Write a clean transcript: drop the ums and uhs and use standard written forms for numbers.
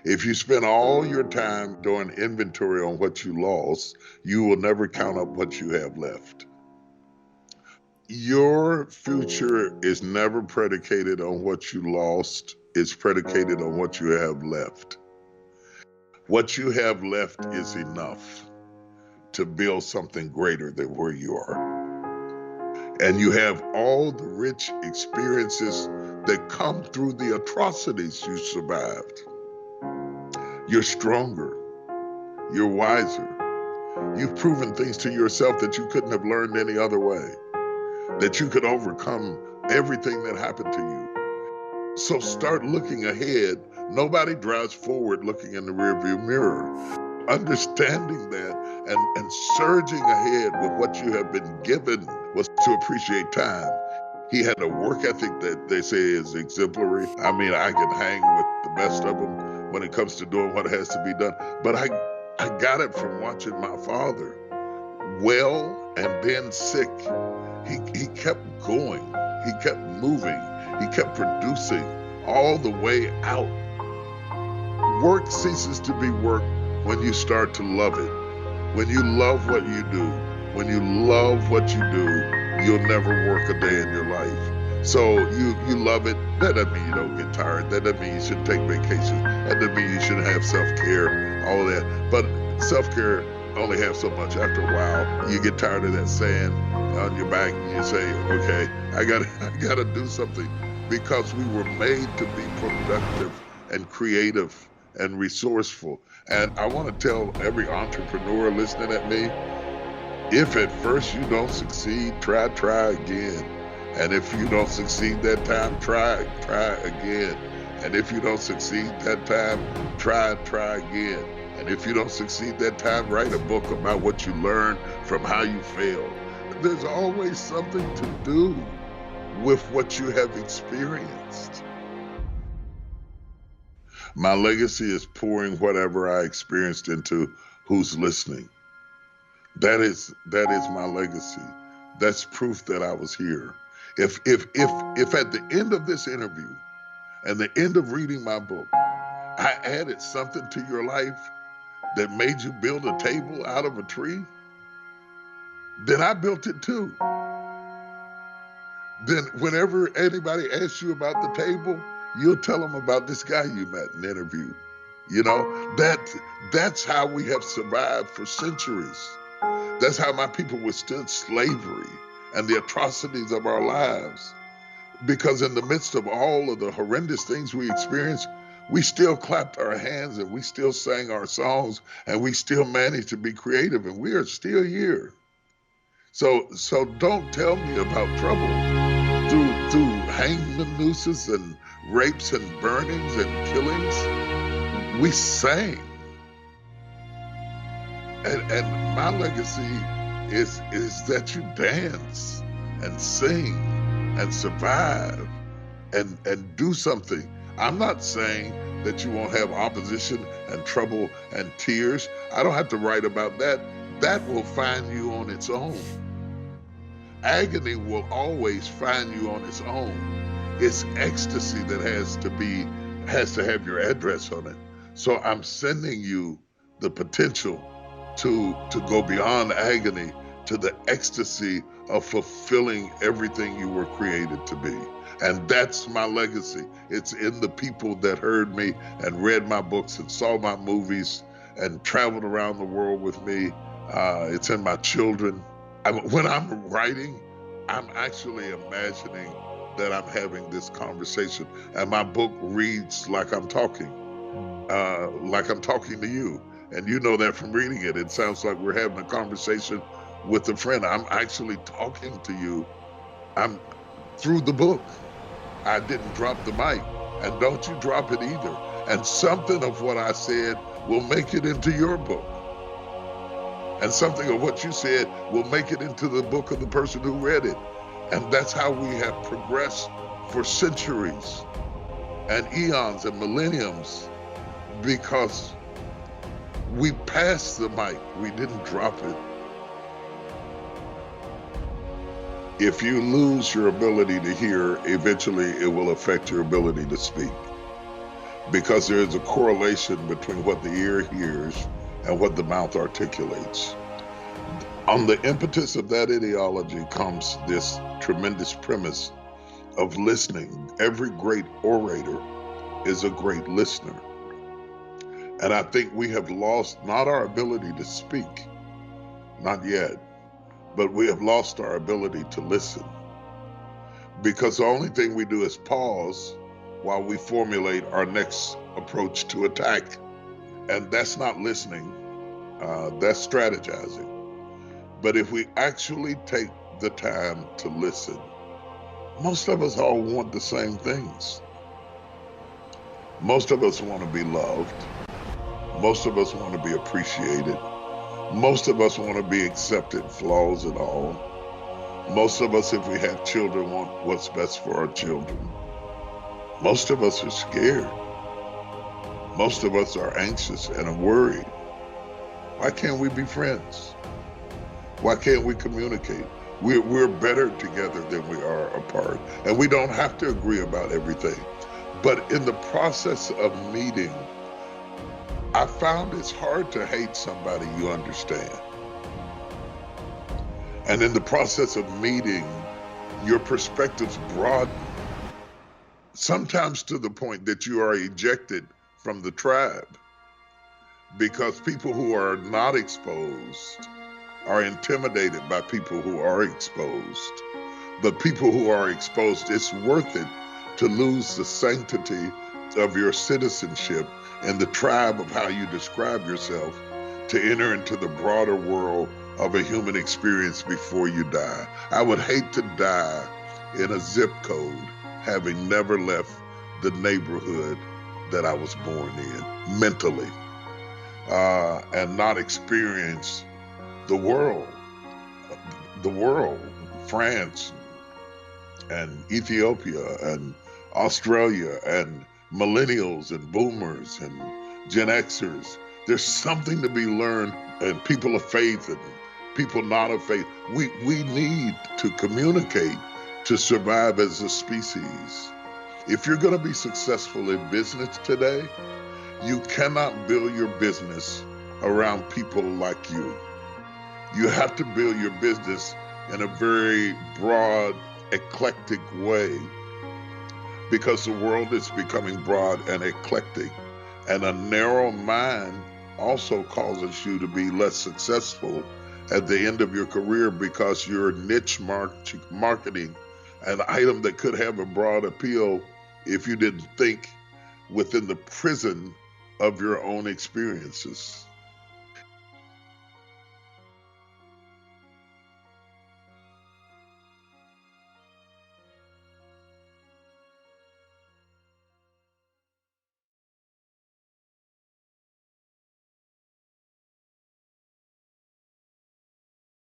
If you spend all your time doing inventory on what you lost, you will never count up what you have left. Your future is never predicated on what you lost. It's predicated on what you have left. What you have left is enough to build something greater than where you are. And you have all the rich experiences that come through the atrocities you survived. You're stronger. You're wiser. You've proven things to yourself that you couldn't have learned any other way, that you could overcome everything that happened to you. So start looking ahead. Nobody drives forward looking in the rearview mirror. Understanding that and surging ahead with what you have been given was to appreciate time. He had a work ethic that they say is exemplary. I mean, I can hang with the best of them when it comes to doing what has to be done. But I got it from watching my father, well and then sick. He kept going. He kept moving. He kept producing all the way out. Work ceases to be work when you start to love it. When you love what you do, when you love what you do, you'll never work a day in your life. So you love it. That doesn't mean you don't get tired. That doesn't mean you shouldn't take vacations. That doesn't mean you shouldn't have self-care, all of that. But self-care only have so much. After a while, you get tired of that sand on your back and you say, okay, I gotta do something, because we were made to be productive and creative and resourceful. And I want to tell every entrepreneur listening at me, if at first you don't succeed, try again. And if you don't succeed that time, try again. And if you don't succeed that time, try again. And if you don't succeed that time, write a book about what you learned from how you failed. There's always something to do with what you have experienced. My legacy is pouring whatever I experienced into who's listening. That is my legacy. That's proof that I was here. If at the end of this interview and the end of reading my book, I added something to your life that made you build a table out of a tree, then I built it too. Then whenever anybody asks you about the table, you'll tell them about this guy you met and interviewed. You know, that's how we have survived for centuries. That's how my people withstood slavery and the atrocities of our lives. Because in the midst of all of the horrendous things we experienced, we still clapped our hands and we still sang our songs and we still managed to be creative, and we are still here. So don't tell me about trouble through hanging nooses and rapes and burnings and killings. We sang. And my legacy is that you dance and sing and survive and do something. I'm not saying that you won't have opposition and trouble and tears. I don't have to write about that. That will find you on its own. Agony will always find you on its own. It's ecstasy that has to have your address on it. So I'm sending you the potential to go beyond agony to the ecstasy of fulfilling everything you were created to be. And that's my legacy. It's in the people that heard me and read my books and saw my movies and traveled around the world with me. It's in my children. When I'm writing, I'm actually imagining that I'm having this conversation, and my book reads like I'm talking to you. And you know that from reading it. It sounds like we're having a conversation with a friend. I'm actually talking to you. I'm through the book. I didn't drop the mic, and don't you drop it either. And something of what I said will make it into your book. And something of what you said will make it into the book of the person who read it. And that's how we have progressed for centuries and eons and millenniums, because we passed the mic, we didn't drop it. If you lose your ability to hear, eventually it will affect your ability to speak. because there is a correlation between what the ear hears and what the mouth articulates. On the impetus of that ideology comes this tremendous premise of listening. Every great orator is a great listener. And I think we have lost not our ability to speak, not yet, but we have lost our ability to listen. Because the only thing we do is pause while we formulate our next approach to attack. And that's not listening, that's strategizing. But if we actually take the time to listen, most of us all want the same things. Most of us want to be loved. Most of us want to be appreciated. Most of us want to be accepted, flaws and all. Most of us, if we have children, want what's best for our children. Most of us are scared. Most of us are anxious and are worried. Why can't we be friends? Why can't we communicate? We're better together than we are apart. And we don't have to agree about everything. But in the process of meeting, I found it's hard to hate somebody you understand. And in the process of meeting, your perspectives broaden, sometimes to the point that you are ejected from the tribe, because people who are not exposed are intimidated by people who are exposed. But people who are exposed, it's worth it to lose the sanctity of your citizenship and the tribe of how you describe yourself to enter into the broader world of a human experience before you die. I would hate to die in a zip code having never left the neighborhood that I was born in mentally, and not experience the world, France and Ethiopia and Australia and millennials and boomers and Gen Xers. There's something to be learned, and people of faith and people not of faith. We need to communicate to survive as a species. If you're going to be successful in business today, you cannot build your business around people like you. You have to build your business in a very broad, eclectic way, because the world is becoming broad and eclectic. And a narrow mind also causes you to be less successful at the end of your career, because you're niche marketing an item that could have a broad appeal if you didn't think within the prison of your own experiences.